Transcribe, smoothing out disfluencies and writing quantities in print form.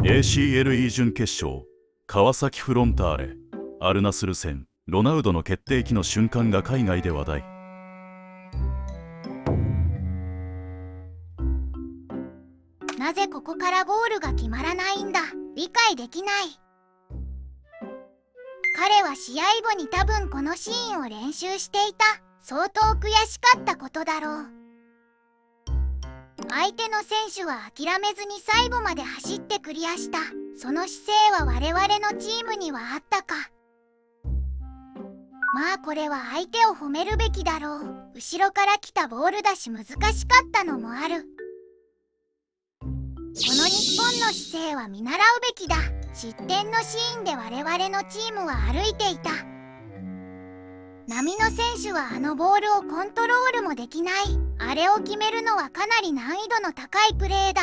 ACLE 準決勝、川崎フロンターレアルナスル戦、ロナウドの決定機の瞬間が海外で話題。なぜここからゴールが決まらないんだ。理解できない。彼は試合後に多分このシーンを練習していた。相当悔しかったことだろう。相手の選手は諦めずに最後まで走ってクリアした。その姿勢は我々のチームにはあったか。まあこれは相手を褒めるべきだろう。後ろから来たボールだし難しかったのもある。この日本の姿勢は見習うべきだ。失点のシーンで我々のチームは歩いていた。波野選手はあのボールをコントロールもできない。あれを決めるのはかなり難易度の高いプレーだ。